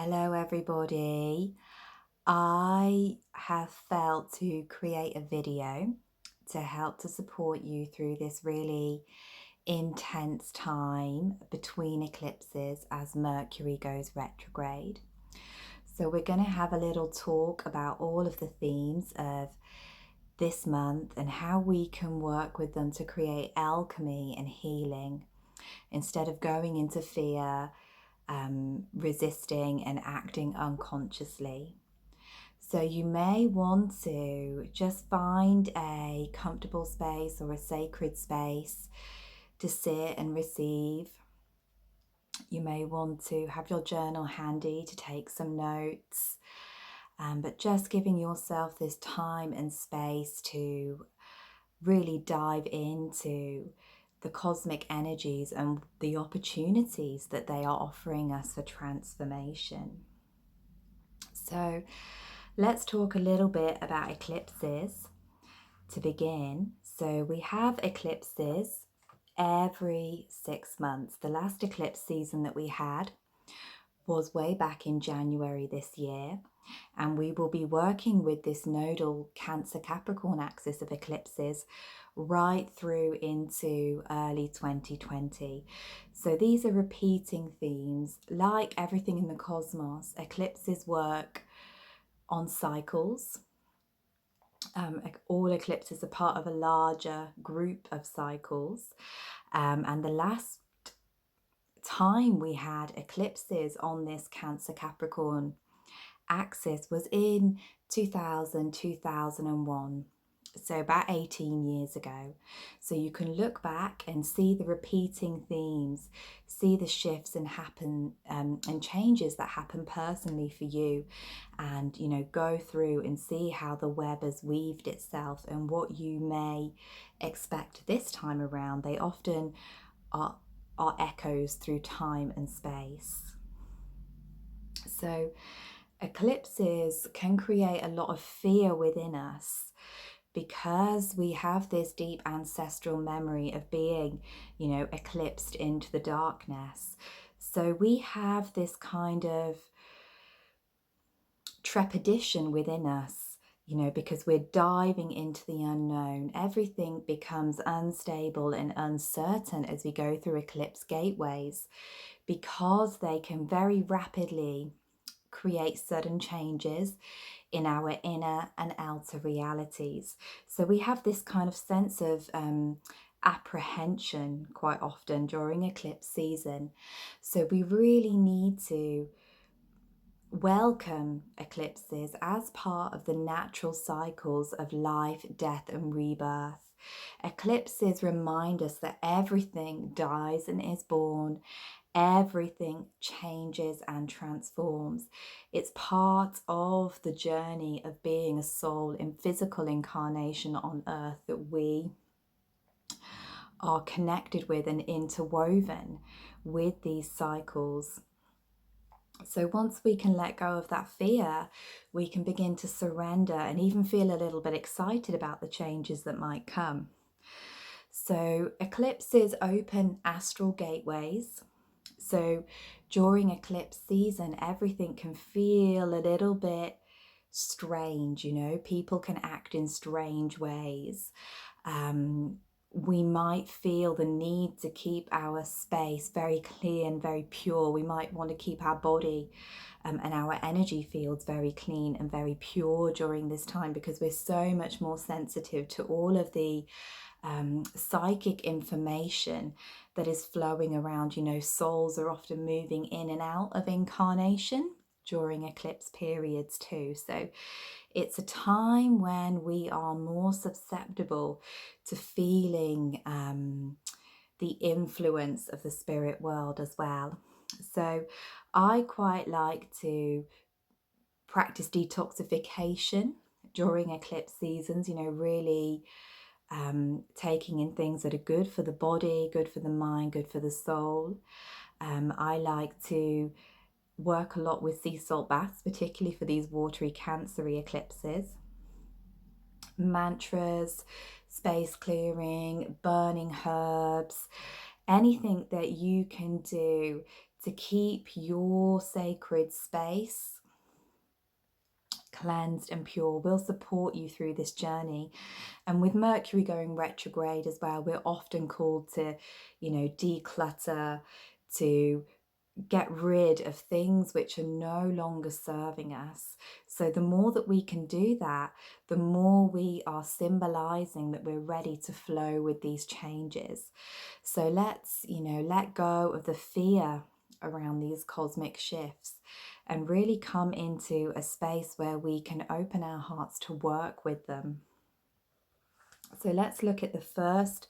Hello, everybody. I have felt to create a video to help to support you through this really intense time between eclipses as Mercury goes retrograde. So we're going to have a little talk about all of the themes of this month and how we can work with them to create alchemy and healing instead of going into fear, resisting and acting unconsciously. So you may want to just find a comfortable space or a sacred space to sit and receive. You may want to have your journal handy to take some notes, but just giving yourself this time and space to really dive into the cosmic energies and the opportunities that they are offering us for transformation. So let's talk a little bit about eclipses to begin. So we have eclipses every 6 months. The last eclipse season that we had was way back in January this year, and we will be working with this nodal Cancer Capricorn axis of eclipses right through into early 2020. So these are repeating themes. Like everything in the cosmos, eclipses work on cycles. All eclipses are part of a larger group of cycles, and the last time we had eclipses on this Cancer Capricorn axis was in 2001, so about 18 years ago. So you can look back and see the repeating themes, see the shifts and changes that happen personally for you, and go through and see how the web has weaved itself and what you may expect this time around. They often are echoes through time and space. So eclipses can create a lot of fear within us because we have this deep ancestral memory of being, eclipsed into the darkness. So we have this kind of trepidation within us, because we're diving into the unknown. Everything becomes unstable and uncertain as we go through eclipse gateways because they can very rapidly create sudden changes in our inner and outer realities. So we have this kind of sense of apprehension quite often during eclipse season. So we really need to welcome eclipses as part of the natural cycles of life, death, and rebirth. Eclipses remind us that everything dies and is born. Everything changes and transforms. It's part of the journey of being a soul in physical incarnation on earth that we are connected with and interwoven with these cycles. So once we can let go of that fear, we can begin to surrender and even feel a little bit excited about the changes that might come. So eclipses open astral gateways. So during eclipse season, everything can feel a little bit strange, people can act in strange ways. We might feel the need to keep our space very clear and very pure. We might want to keep our body and our energy fields very clean and very pure during this time because we're so much more sensitive to all of the psychic information that is flowing around. Souls are often moving in and out of incarnation during eclipse periods too. So it's a time when we are more susceptible to feeling the influence of the spirit world as well. So I quite like to practice detoxification during eclipse seasons, really taking in things that are good for the body, good for the mind, good for the soul. I like to work a lot with sea salt baths, particularly for these watery, cancery eclipses. Mantras, space clearing, burning herbs, anything that you can do to keep your sacred space cleansed and pure. We'll support you through this journey. And with Mercury going retrograde as well, we're often called to, declutter, to get rid of things which are no longer serving us. So the more that we can do that, the more we are symbolizing that we're ready to flow with these changes. So let's, let go of the fear around these cosmic shifts and really come into a space where we can open our hearts to work with them. So let's look at the first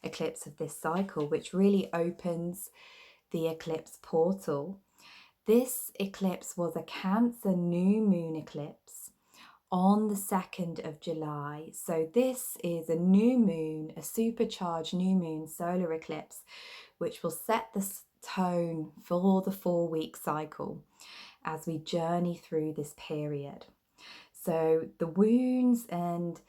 eclipse of this cycle, which really opens the eclipse portal. This eclipse was a Cancer new moon eclipse on the 2nd of July. So this is a new moon, a supercharged new moon solar eclipse, which will set the tone for the 4-week cycle as we journey through this period. So the wounds and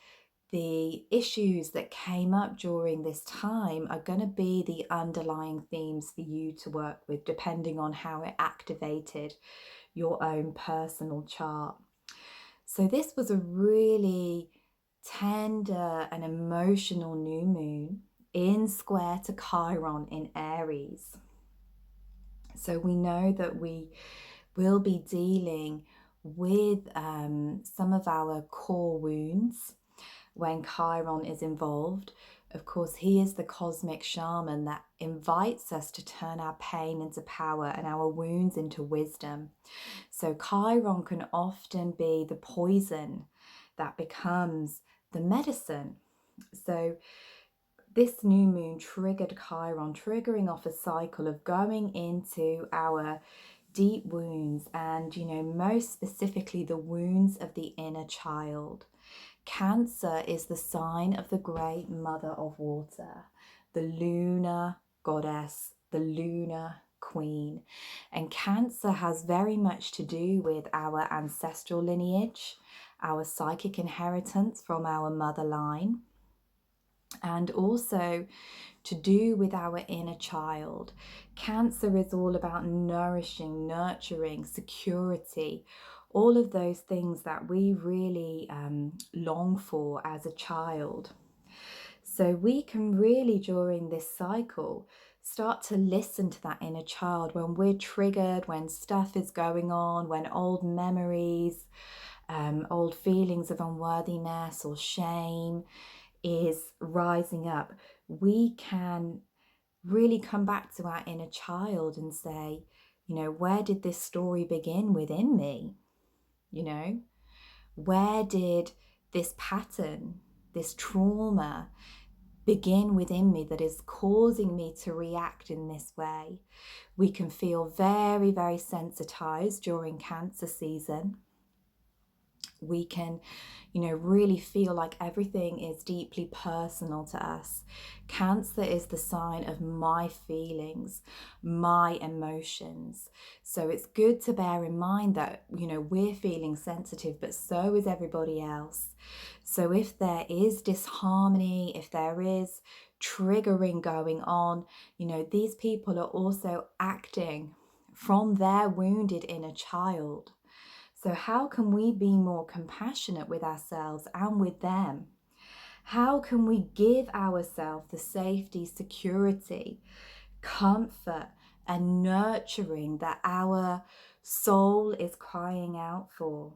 the issues that came up during this time are going to be the underlying themes for you to work with, depending on how it activated your own personal chart. So this was a really tender and emotional new moon in square to Chiron in Aries. So we know that we will be dealing with some of our core wounds when Chiron is involved. Of course, he is the cosmic shaman that invites us to turn our pain into power and our wounds into wisdom. So Chiron can often be the poison that becomes the medicine. So this new moon triggered Chiron, triggering off a cycle of going into our deep wounds and, most specifically the wounds of the inner child. Cancer is the sign of the great mother of water, the lunar goddess, the lunar queen. And Cancer has very much to do with our ancestral lineage, our psychic inheritance from our mother line, and also to do with our inner child. Cancer is all about nourishing, nurturing, security, all of those things that we really long for as a child. So we can really, during this cycle, start to listen to that inner child when we're triggered, when stuff is going on, when old memories, old feelings of unworthiness or shame is rising up. We can really come back to our inner child and say, where did this story begin within me? Where did this pattern, this trauma begin within me that is causing me to react in this way? We can feel very, very sensitized during Cancer season. We can, really feel like everything is deeply personal to us. Cancer is the sign of my feelings, my emotions. So it's good to bear in mind that, we're feeling sensitive, but so is everybody else. So if there is disharmony, if there is triggering going on, these people are also acting from their wounded inner child. So how can we be more compassionate with ourselves and with them? How can we give ourselves the safety, security, comfort, and nurturing that our soul is crying out for?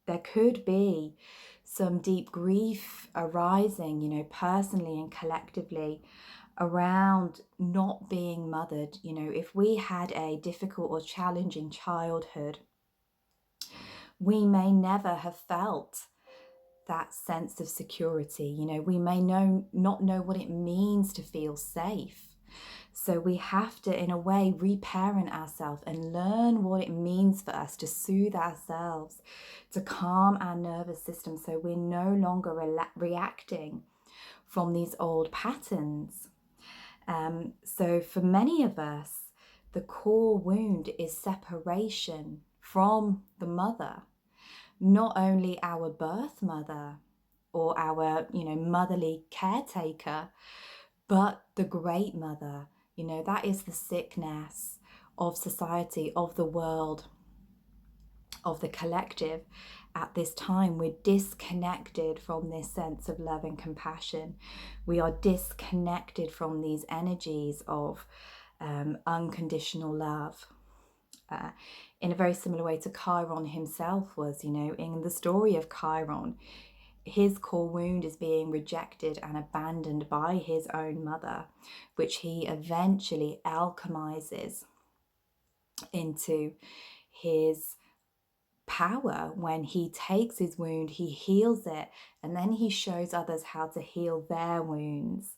There could be some deep grief arising, personally and collectively, around not being mothered. If we had a difficult or challenging childhood, we may never have felt that sense of security. We may not know what it means to feel safe. So we have to, in a way, reparent ourselves and learn what it means for us to soothe ourselves, to calm our nervous system so we're no longer reacting from these old patterns. So for many of us, the core wound is separation from the mother. Not only our birth mother or our, motherly caretaker, but the great mother. That is the sickness of society, of the world, of the collective at this time. We're disconnected from this sense of love and compassion. We are disconnected from these energies of unconditional love. In a very similar way to Chiron himself was, in the story of Chiron, his core wound is being rejected and abandoned by his own mother, which he eventually alchemizes into his power when he takes his wound, he heals it, and then he shows others how to heal their wounds.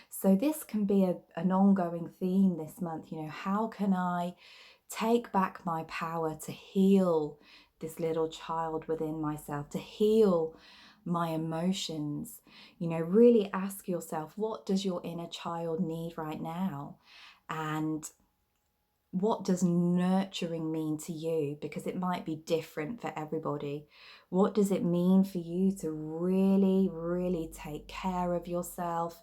So this can be an ongoing theme this month. How can I take back my power to heal this little child within myself, to heal my emotions? Really ask yourself, what does your inner child need right now? And what does nurturing mean to you? Because it might be different for everybody. What does it mean for you to really, really take care of yourself,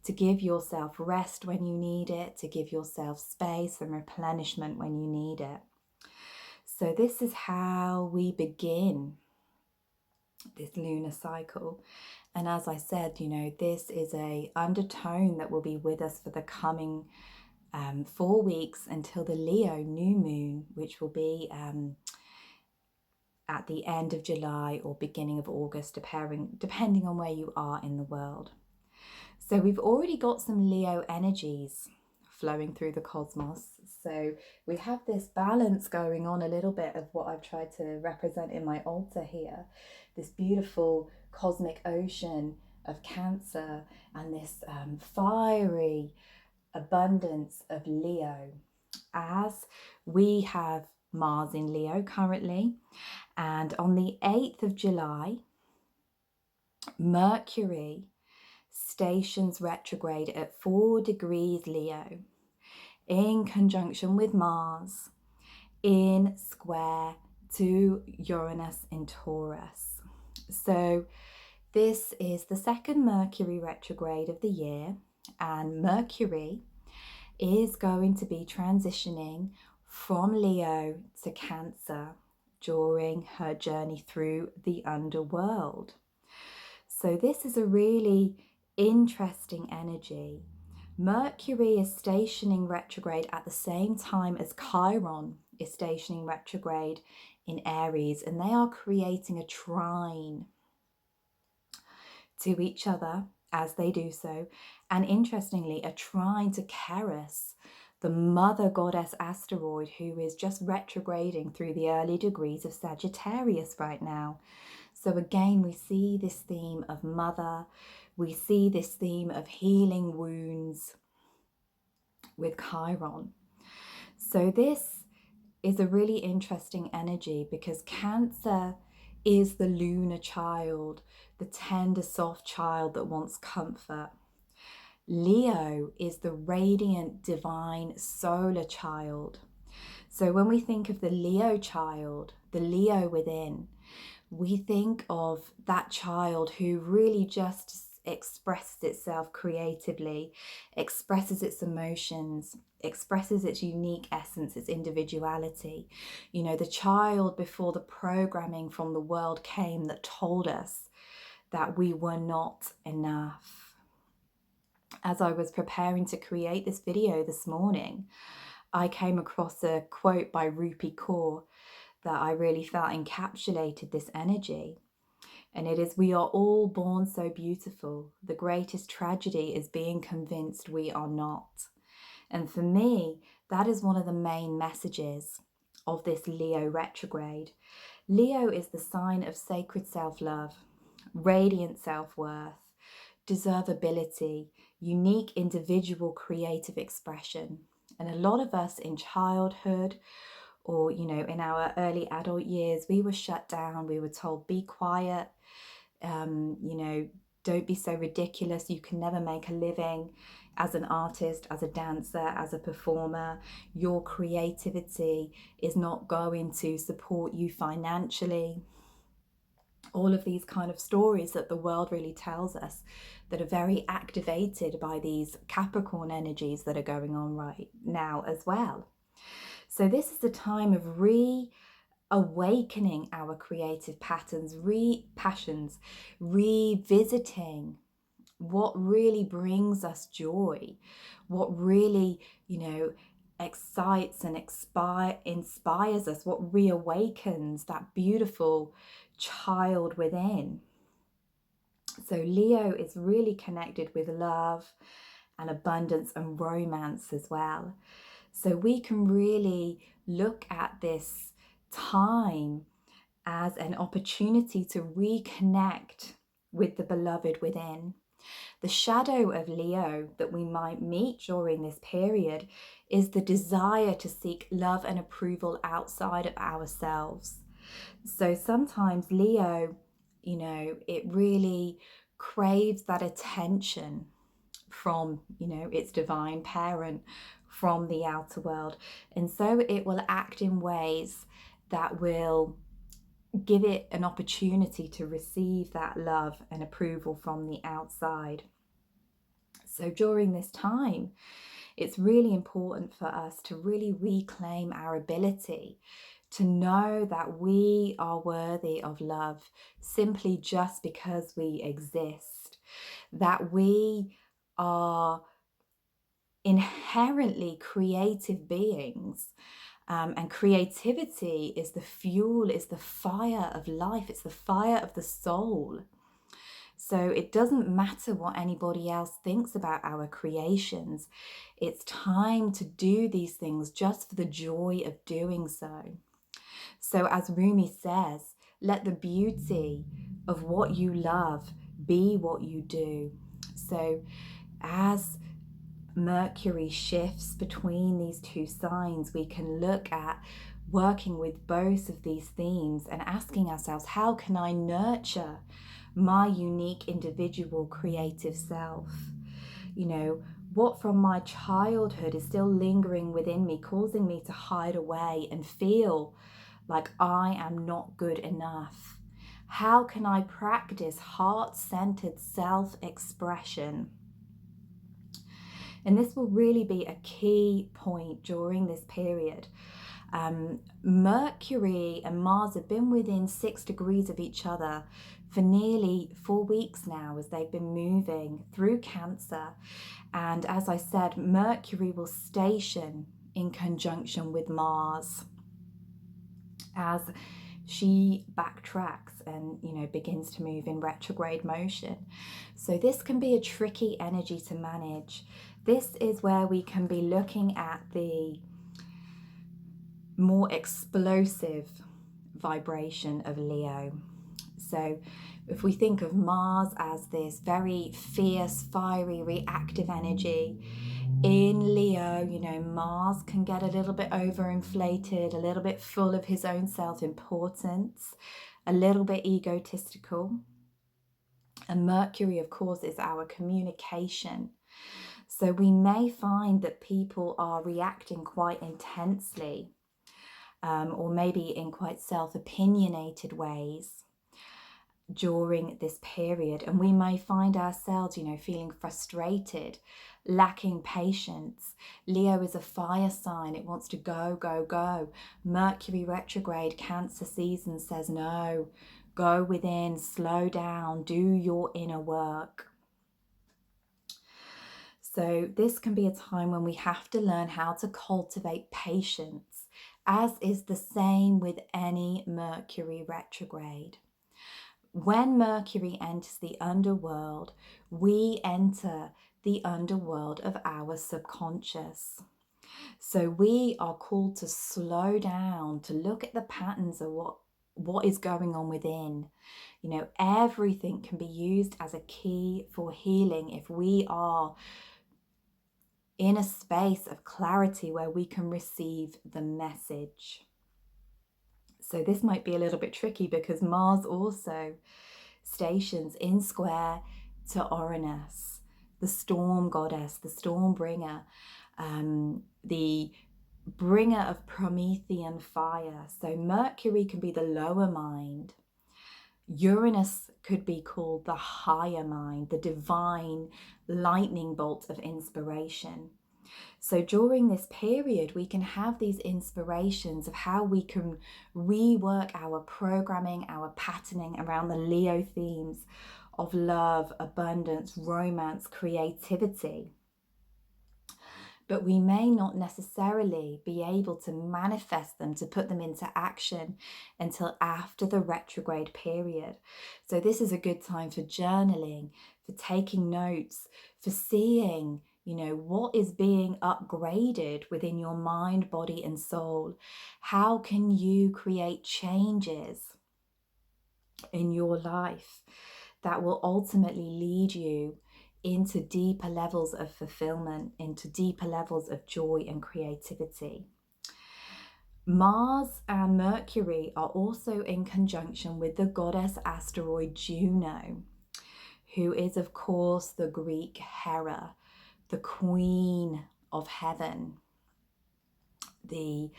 to give yourself rest when you need it, to give yourself space and replenishment when you need it? So this is how we begin this lunar cycle. And as I said, this is an undertone that will be with us for the coming 4 weeks until the Leo new moon, which will be at the end of July or beginning of August, depending on where you are in the world. So we've already got some Leo energies flowing through the cosmos. So we have this balance going on, a little bit of what I've tried to represent in my altar here, this beautiful cosmic ocean of Cancer and this fiery abundance of Leo, as we have Mars in Leo currently. And on the 8th of July, Mercury stations retrograde at 4 degrees Leo in conjunction with Mars in square to Uranus in Taurus. So this is the second Mercury retrograde of the year, and Mercury is going to be transitioning from Leo to Cancer during her journey through the underworld. So this is a really interesting energy. Mercury is stationing retrograde at the same time as Chiron is stationing retrograde in Aries, and they are creating a trine to each other as they do so. And interestingly, a trine to Keras, the mother goddess asteroid, who is just retrograding through the early degrees of Sagittarius right now. So again, we see this theme of mother, we see this theme of healing wounds with Chiron. So this is a really interesting energy because Cancer is the lunar child, the tender, soft child that wants comfort. Leo is the radiant, divine, solar child. So when we think of the Leo child, the Leo within, we think of that child who really just expresses itself creatively, expresses its emotions, expresses its unique essence, its individuality. The child before the programming from the world came that told us that we were not enough. As I was preparing to create this video this morning, I came across a quote by Rupi Kaur that I really felt encapsulated this energy. And it is, "We are all born so beautiful. The greatest tragedy is being convinced we are not." And for me, that is one of the main messages of this Leo retrograde. Leo is the sign of sacred self-love, radiant self-worth, deservability, unique individual creative expression. And a lot of us in childhood or, in our early adult years, we were shut down. We were told, be quiet, don't be so ridiculous. You can never make a living as an artist, as a dancer, as a performer. Your creativity is not going to support you financially. All of these kind of stories that the world really tells us that are very activated by these Capricorn energies that are going on right now as well. So this is a time of reawakening our creative patterns, passions, revisiting what really brings us joy, what really, excites and inspires us, what reawakens that beautiful child within. So Leo is really connected with love and abundance and romance as well. So we can really look at this time as an opportunity to reconnect with the beloved within. The shadow of Leo that we might meet during this period is the desire to seek love and approval outside of ourselves. So sometimes Leo, it really craves that attention from, its divine parent, from the outer world. And so it will act in ways that will give it an opportunity to receive that love and approval from the outside. So during this time, it's really important for us to really reclaim our ability to know that we are worthy of love simply just because we exist, that we are inherently creative beings. And creativity is the fuel, is the fire of life, it's the fire of the soul. So it doesn't matter what anybody else thinks about our creations. It's time to do these things just for the joy of doing so. So as Rumi says, let the beauty of what you love be what you do. So as Mercury shifts between these two signs, we can look at working with both of these themes and asking ourselves, how can I nurture my unique individual creative self? What from my childhood is still lingering within me, causing me to hide away and feel like I am not good enough? How can I practice heart-centered self-expression? And this will really be a key point during this period. Mercury and Mars have been within 6 degrees of each other for nearly 4 weeks now as they've been moving through Cancer. And as I said, Mercury will station in conjunction with Mars as she backtracks and begins to move in retrograde motion. So this can be a tricky energy to manage. This is where we can be looking at the more explosive vibration of Leo. So if we think of Mars as this very fierce, fiery, reactive energy, in Leo, Mars can get a little bit overinflated, a little bit full of his own self-importance, a little bit egotistical. And Mercury, of course, is our communication. So we may find that people are reacting quite intensely, or maybe in quite self-opinionated ways during this period, and we may find ourselves feeling frustrated, lacking patience. Leo is a fire sign. It wants to go, go, go. Mercury retrograde, Cancer season says no, go within, slow down, do your inner work. So this can be a time when we have to learn how to cultivate patience, as is the same with any Mercury retrograde. When Mercury enters the underworld, we enter the underworld of our subconscious. So we are called to slow down, to look at the patterns of what is going on within. Everything can be used as a key for healing if we are in a space of clarity where we can receive the message. So this might be a little bit tricky because Mars also stations in square to Uranus, the storm goddess, the storm bringer, the bringer of Promethean fire. So Mercury can be the lower mind. Uranus could be called the higher mind, the divine lightning bolt of inspiration. So during this period, we can have these inspirations of how we can rework our programming, our patterning around the Leo themes of love, abundance, romance, creativity. But we may not necessarily be able to manifest them, to put them into action until after the retrograde period. So this is a good time for journaling, for taking notes, for seeing, what is being upgraded within your mind, body, and soul. How can you create changes in your life that will ultimately lead you into deeper levels of fulfillment, into deeper levels of joy and creativity? Mars and Mercury are also in conjunction with the goddess asteroid Juno, who is, of course, the Greek Hera, the queen of heaven, the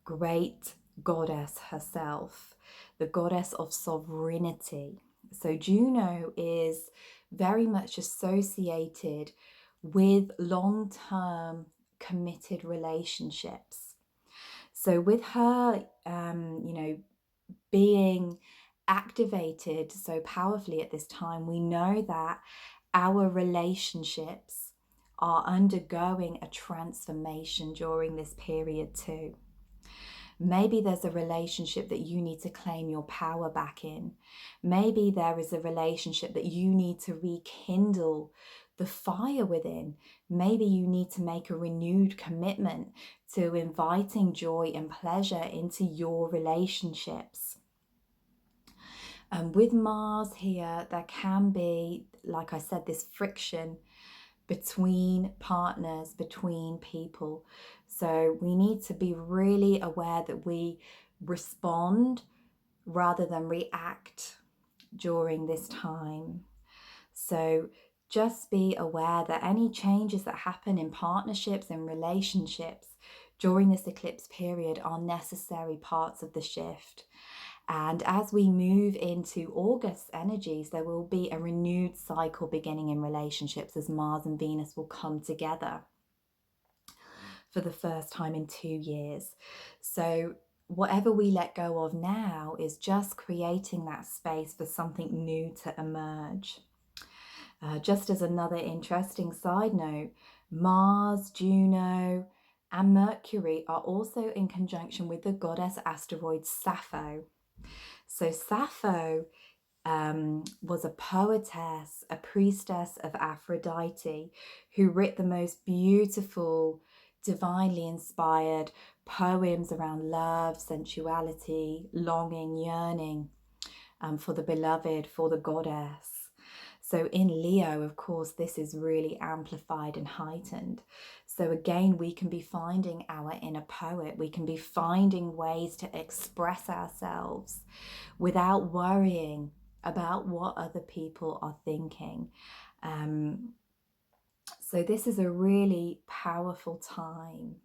great goddess herself, the goddess of sovereignty. So Juno is very much associated with long-term committed relationships. So with her, being activated so powerfully at this time, we know that our relationships are undergoing a transformation during this period too. Maybe there's a relationship that you need to claim your power back in. Maybe there is a relationship that you need to rekindle the fire within. Maybe you need to make a renewed commitment to inviting joy and pleasure into your relationships. And with Mars here, there can be, like I said, this friction between partners, between people. So we need to be really aware that we respond rather than react during this time. So just be aware that any changes that happen in partnerships and relationships during this eclipse period are necessary parts of the shift. And as we move into August energies, there will be a renewed cycle beginning in relationships as Mars and Venus will come together for the first time in 2 years. So whatever we let go of now is just creating that space for something new to emerge. Just as another interesting side note, Mars, Juno, and Mercury are also in conjunction with the goddess asteroid Sappho. So Sappho was a poetess, a priestess of Aphrodite, who wrote the most beautiful, divinely inspired poems around love, sensuality, longing, yearning for the beloved, for the goddess. So in Leo, of course, this is really amplified and heightened. So again, we can be finding our inner poet. We can be finding ways to express ourselves without worrying about what other people are thinking. So this is a really powerful time.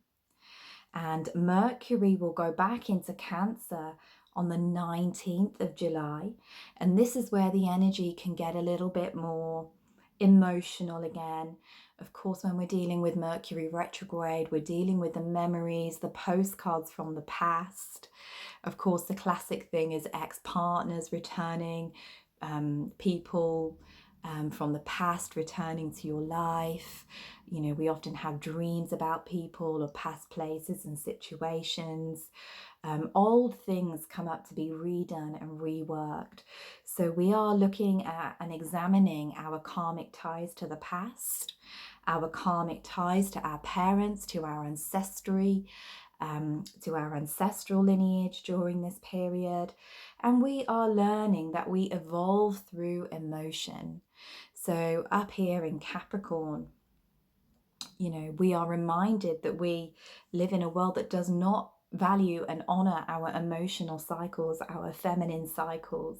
And Mercury will go back into Cancer on the 19th of July. And this is where the energy can get a little bit more emotional again. Of course, when we're dealing with Mercury retrograde, we're dealing with the memories, the postcards from the past. Of course, the classic thing is ex-partners returning, people from the past returning to your life. We often have dreams about people or past places and situations. Old things come up to be redone and reworked. So we are looking at and examining our karmic ties to the past, our karmic ties to our parents, to our ancestry, to our ancestral lineage during this period. And we are learning that we evolve through emotion. So up here in Capricorn, we are reminded that we live in a world that does not value and honor our emotional cycles, our feminine cycles.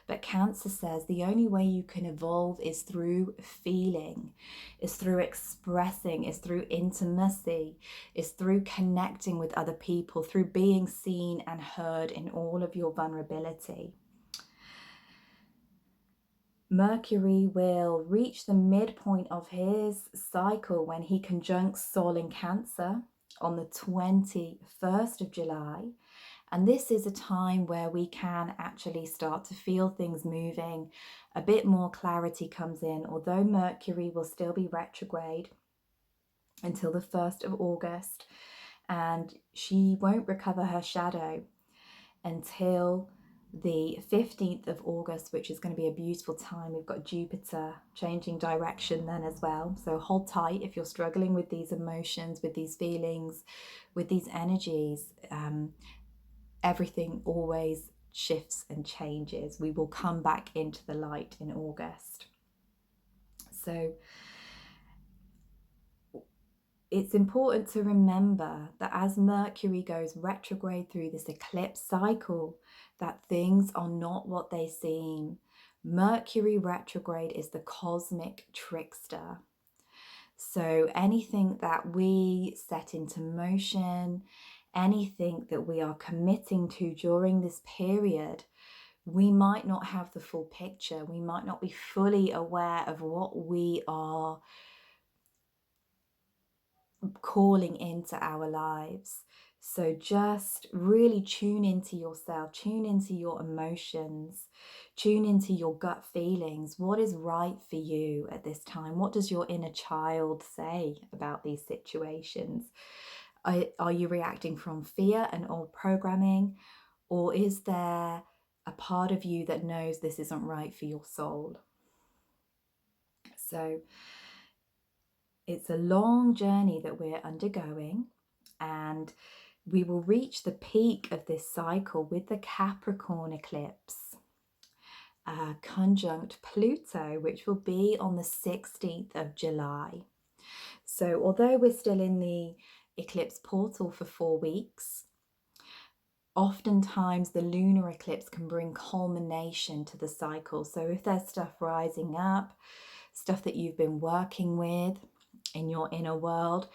But Cancer says the only way you can evolve is through feeling, is through expressing, is through intimacy, is through connecting with other people, through being seen and heard in all of your vulnerability. Mercury will reach the midpoint of his cycle when he conjuncts Sol in Cancer on the 21st of July. And this is a time where we can actually start to feel things moving. A bit more clarity comes in, although Mercury will still be retrograde until the 1st of August. And she won't recover her shadow until the 15th of August, which is going to be a beautiful time. We've got Jupiter changing direction then as well. So hold tight if you're struggling with these emotions, with these feelings, with these energies. Everything always shifts and changes. We will come back into the light in August. So it's important to remember that as Mercury goes retrograde through this eclipse cycle, that things are not what they seem. Mercury retrograde is the cosmic trickster. So anything that we set into motion, anything that we are committing to during this period, we might not have the full picture. We might not be fully aware of what we are calling into our lives. So just really tune into yourself, tune into your emotions, tune into your gut feelings. What is right for you at this time? What does your inner child say about these situations? Are you reacting from fear and old programming? Or is there a part of you that knows this isn't right for your soul? So it's a long journey that we're undergoing, and we will reach the peak of this cycle with the Capricorn eclipse, conjunct Pluto, which will be on the 16th of July. So although we're still in the eclipse portal for 4 weeks, oftentimes the lunar eclipse can bring culmination to the cycle. So if there's stuff rising up, stuff that you've been working with in your inner world,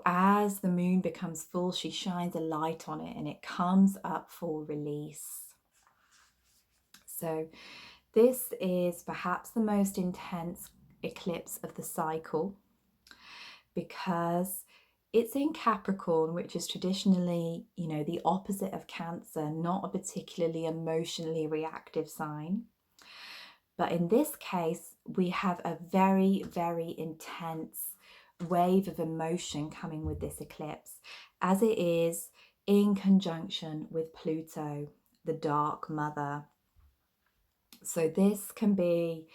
as the moon becomes full, she shines a light on it and it comes up for release. So this is perhaps the most intense eclipse of the cycle because it's in Capricorn, which is traditionally, the opposite of Cancer, not a particularly emotionally reactive sign. But in this case, we have a very, very intense wave of emotion coming with this eclipse, as it is in conjunction with Pluto, the dark mother. So this can be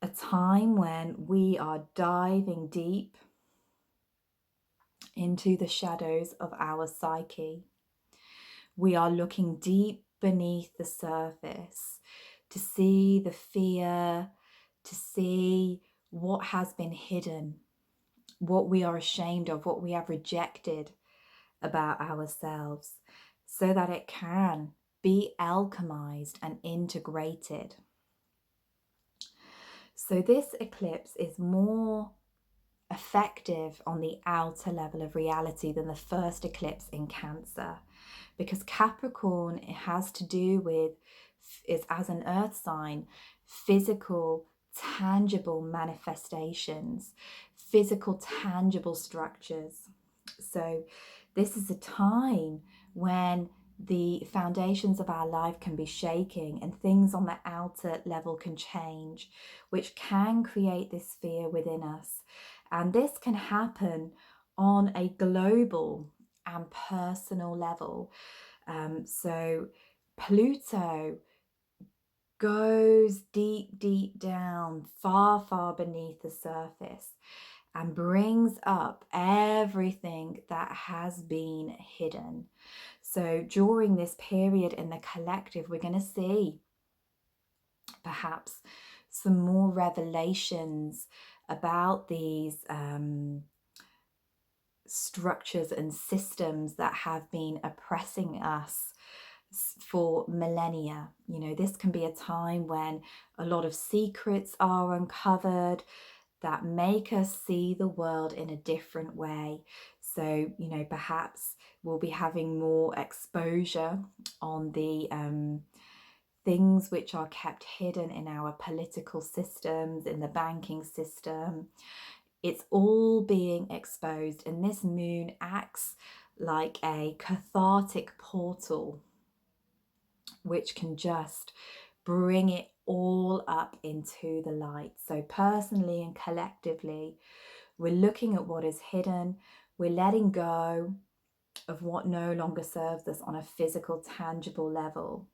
a time when we are diving deep into the shadows of our psyche. We are looking deep beneath the surface to see the fear, to see what has been hidden, what we are ashamed of, what we have rejected about ourselves, so that it can be alchemized and integrated. So this eclipse is more effective on the outer level of reality than the first eclipse in Cancer, because Capricorn, it has to do with, is as an earth sign, physical, tangible manifestations, physical, tangible structures. So this is a time when the foundations of our life can be shaking and things on the outer level can change, which can create this fear within us. And this can happen on a global and personal level. So Pluto goes deep, deep down, far, far beneath the surface and brings up everything that has been hidden. So during this period in the collective, we're going to see perhaps some more revelations about these structures and systems that have been oppressing us for millennia. This can be a time when a lot of secrets are uncovered that make us see the world in a different way. So, perhaps we'll be having more exposure on the things which are kept hidden in our political systems, in the banking system. It's all being exposed, and this moon acts like a cathartic portal which can just bring it all up into the light. So personally and collectively, we're looking at what is hidden, we're letting go of what no longer serves us on a physical, tangible level.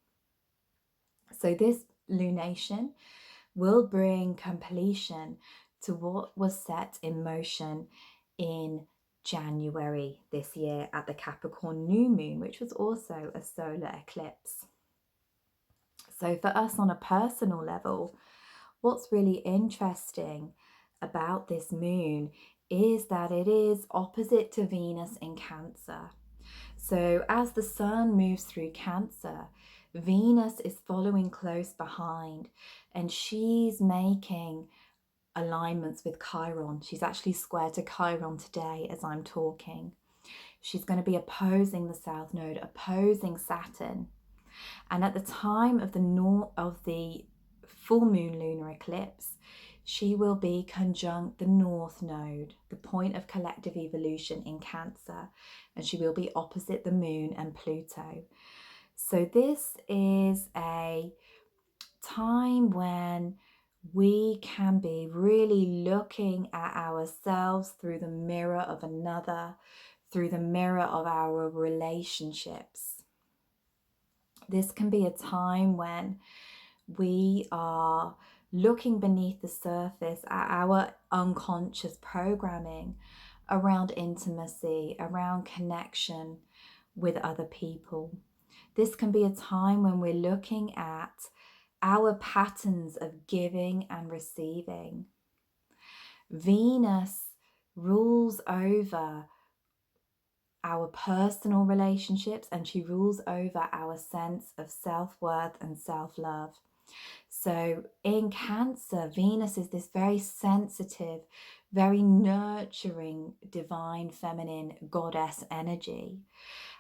So this lunation will bring completion to what was set in motion in January this year at the Capricorn new moon, which was also a solar eclipse. So for us on a personal level, what's really interesting about this moon is that it is opposite to Venus in Cancer. So as the sun moves through Cancer, Venus is following close behind, and she's making alignments with Chiron. She's actually square to Chiron today as I'm talking. She's going to be opposing the South Node, opposing Saturn. And at the time of the full moon lunar eclipse, she will be conjunct the North Node, the point of collective evolution in Cancer, and she will be opposite the moon and Pluto. So this is a time when we can be really looking at ourselves through the mirror of another, through the mirror of our relationships. This can be a time when we are looking beneath the surface at our unconscious programming around intimacy, around connection with other people. This can be a time when we're looking at our patterns of giving and receiving. Venus rules over our personal relationships, and she rules over our sense of self-worth and self-love. So in Cancer, Venus is this very sensitive, very nurturing, divine feminine goddess energy.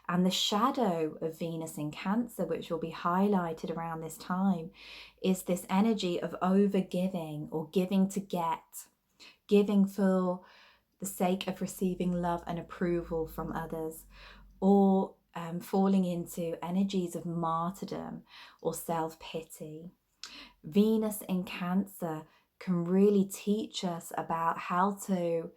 And the shadow of Venus in Cancer, which will be highlighted around this time, is this energy of overgiving or giving to get, giving for the sake of receiving love and approval from others, or falling into energies of martyrdom or self-pity. Venus in Cancer can really teach us about how to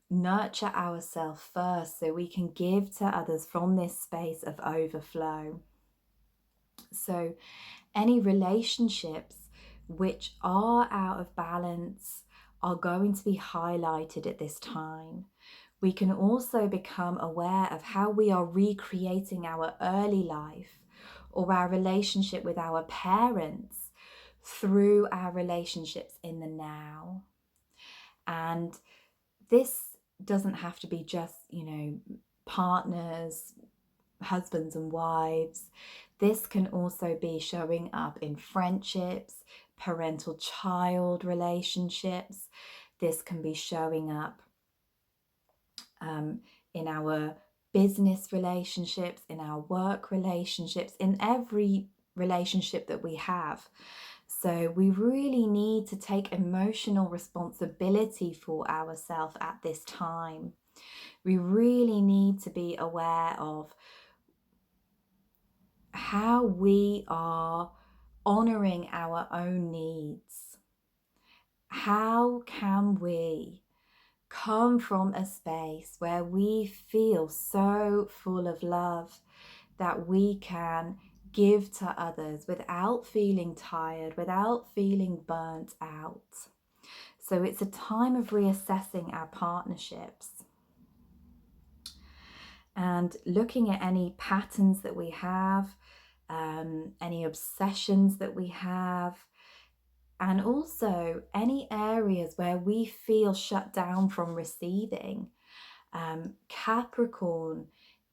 nurture ourselves first so we can give to others from this space of overflow. So any relationships which are out of balance are going to be highlighted at this time. We can also become aware of how we are recreating our early life or our relationship with our parents through our relationships in the now. And this doesn't have to be just, partners, husbands and wives. This can also be showing up in friendships, parental-child relationships. This can be showing up in our business relationships, in our work relationships, in every relationship that we have. So we really need to take emotional responsibility for ourselves at this time. We really need to be aware of how we are honoring our own needs. How can we come from a space where we feel so full of love that we can give to others without feeling tired, without feeling burnt out? So it's a time of reassessing our partnerships and looking at any patterns that we have, any obsessions that we have, and also any areas where we feel shut down from receiving. Capricorn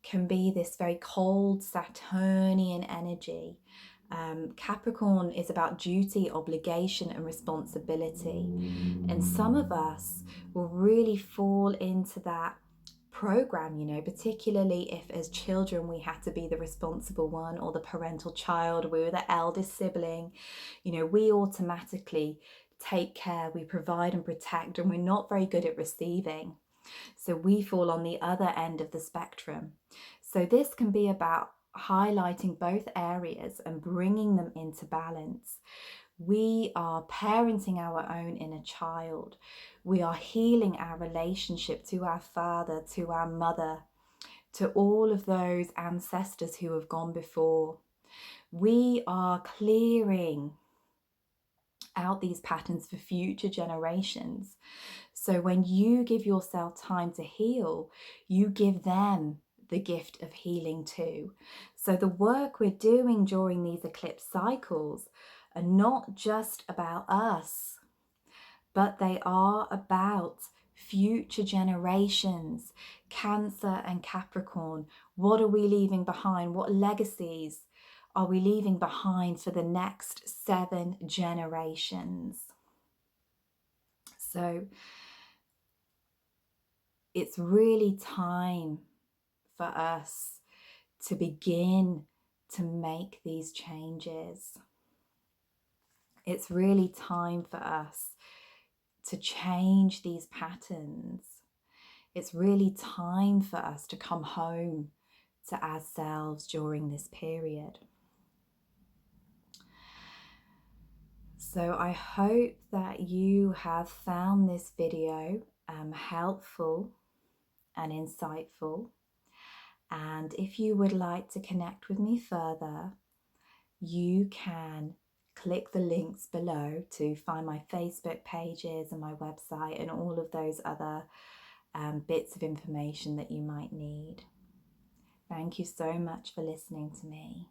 can be this very cold Saturnian energy. Capricorn is about duty, obligation, and responsibility. And some of us will really fall into that program, you know, particularly if as children we had to be the responsible one or the parental child, we were the eldest sibling, you know, we automatically take care, we provide and protect, and we're not very good at receiving. So we fall on the other end of the spectrum. So this can be about highlighting both areas and bringing them into balance. We are parenting our own inner child. We are healing our relationship to our father, to our mother, to all of those ancestors who have gone before. We are clearing out these patterns for future generations. So when you give yourself time to heal, you give them the gift of healing too. So the work we're doing during these eclipse cycles are not just about us, but they are about future generations, Cancer and Capricorn. What are we leaving behind? What legacies are we leaving behind for the next 7 generations? So it's really time for us to begin to make these changes. It's really time for us to change these patterns. It's really time for us to come home to ourselves during this period. So I hope that you have found this video helpful and insightful. And if you would like to connect with me further, you can click the links below to find my Facebook pages and my website and all of those other bits of information that you might need. Thank you so much for listening to me.